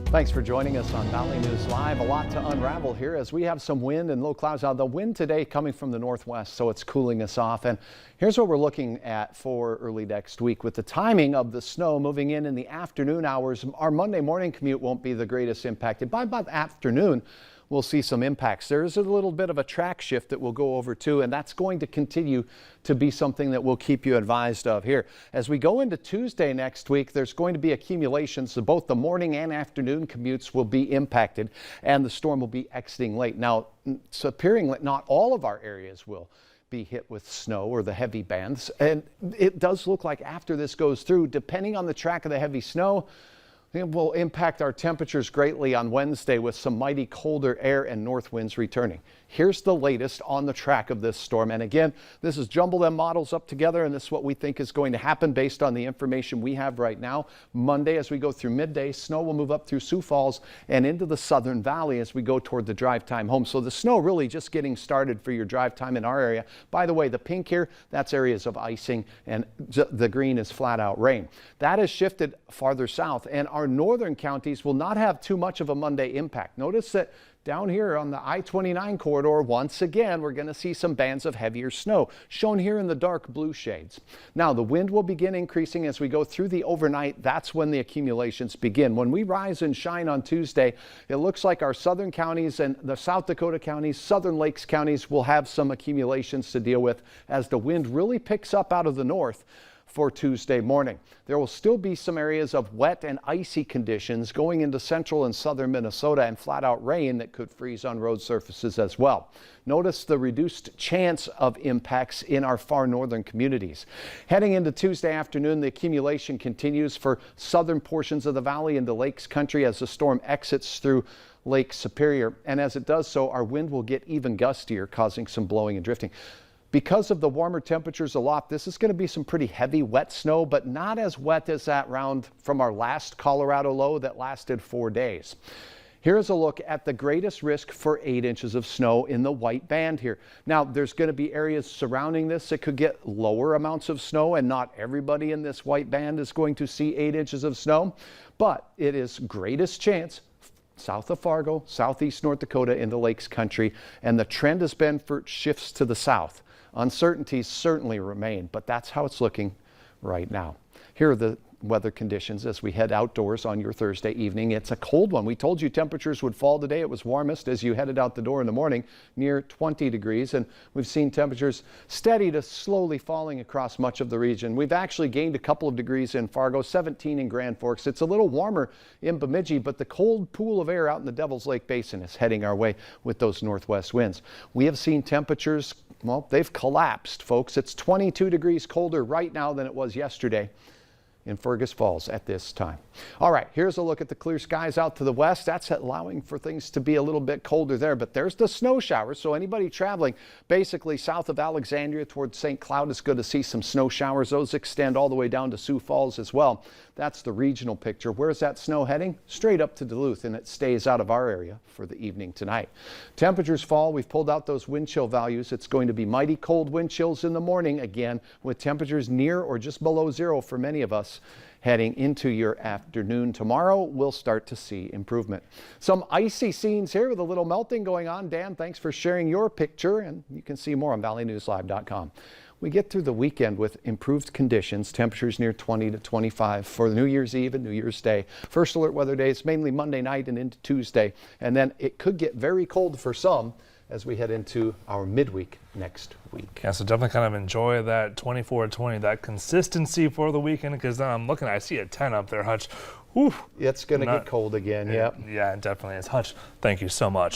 Thanks for joining us on Valley News Live. A lot to unravel here as we have some wind and low clouds out. The wind today coming from the northwest, so it's cooling us off. And here's what we're looking at for early next week. With the timing of the snow moving in the afternoon hours, our Monday morning commute won't be the greatest impacted. By about afternoon, we'll see some impacts. There is a little bit of a track shift that we'll go over to, and that's going to continue to be something that we'll keep you advised of here. As we go into Tuesday next week, there's going to be accumulations, so both the morning and afternoon commutes will be impacted, and the storm will be exiting late. Now, it's appearing that not all of our areas will be hit with snow or the heavy bands, and it does look like after this goes through, depending on the track of the heavy snow, it will impact our temperatures greatly on Wednesday with some mighty colder air and north winds returning. Here's the latest on the track of this storm. And again, this is jumble them models up together, and this is what we think is going to happen based on the information we have right now. Monday, as we go through midday, snow will move up through Sioux Falls and into the Southern Valley as we go toward the drive time home. So the snow really just getting started for your drive time in our area. By the way, the pink here, that's areas of icing, and the green is flat out rain. That has shifted farther south, and our northern counties will not have too much of a Monday impact. Notice that down here on the I-29 corridor, once again, we're going to see some bands of heavier snow, shown here in the dark blue shades. Now, the wind will begin increasing as we go through the overnight. That's when the accumulations begin. When we rise and shine on Tuesday, it looks like our southern counties and the South Dakota counties, Southern Lakes counties will have some accumulations to deal with as the wind really picks up out of the north for Tuesday morning. There will still be some areas of wet and icy conditions going into central and southern Minnesota, and flat out rain that could freeze on road surfaces as well. Notice the reduced chance of impacts in our far northern communities. Heading into Tuesday afternoon, the accumulation continues for southern portions of the valley into Lakes country as the storm exits through Lake Superior. And as it does so, our wind will get even gustier, causing some blowing and drifting. Because of the warmer temperatures aloft, this is going to be some pretty heavy, wet snow, but not as wet as that round from our last Colorado low that lasted 4 days. Here's a look at the greatest risk for 8 inches of snow in the white band here. Now, there's going to be areas surrounding this that could get lower amounts of snow, and not everybody in this white band is going to see 8 inches of snow, but it is greatest chance south of Fargo, southeast North Dakota into Lakes country, and the trend has been for shifts to the south. Uncertainties certainly remain, but that's how it's looking right now. Here are the weather conditions as we head outdoors on your Thursday evening. It's a cold one. We told you temperatures would fall today. It was warmest as you headed out the door in the morning, near 20 degrees, and we've seen temperatures steady to slowly falling across much of the region. We've actually gained a couple of degrees in Fargo, 17 in Grand Forks. It's a little warmer in Bemidji, but the cold pool of air out in the Devil's Lake Basin is heading our way with those northwest winds. We have seen temperatures, well, they've collapsed, folks. It's 22 degrees colder right now than it was yesterday in Fergus Falls at this time. All right, here's a look at the clear skies out to the west. That's allowing for things to be a little bit colder there, but there's the snow showers. So anybody traveling basically south of Alexandria towards St. Cloud is going to see some snow showers. Those extend all the way down to Sioux Falls as well. That's the regional picture. Where's that snow heading? Straight up to Duluth, and it stays out of our area for the evening tonight. Temperatures fall. We've pulled out those wind chill values. It's going to be mighty cold wind chills in the morning again, with temperatures near or just below zero for many of us. Heading into your afternoon tomorrow, we'll start to see improvement. Some icy scenes here with a little melting going on. Dan, thanks for sharing your picture, and you can see more on valleynewslive.com. We get through the weekend with improved conditions, temperatures near 20 to 25 for New Year's Eve and New Year's Day. First alert weather days, mainly Monday night and into Tuesday, and then it could get very cold for some as we head into our midweek next week. Yeah, so definitely kind of enjoy that 24-20, that consistency for the weekend, because then I'm looking, I see a 10 up there, Hutch. Whew, it's going to get cold again, yeah. Yeah, it definitely is. Hutch, thank you so much.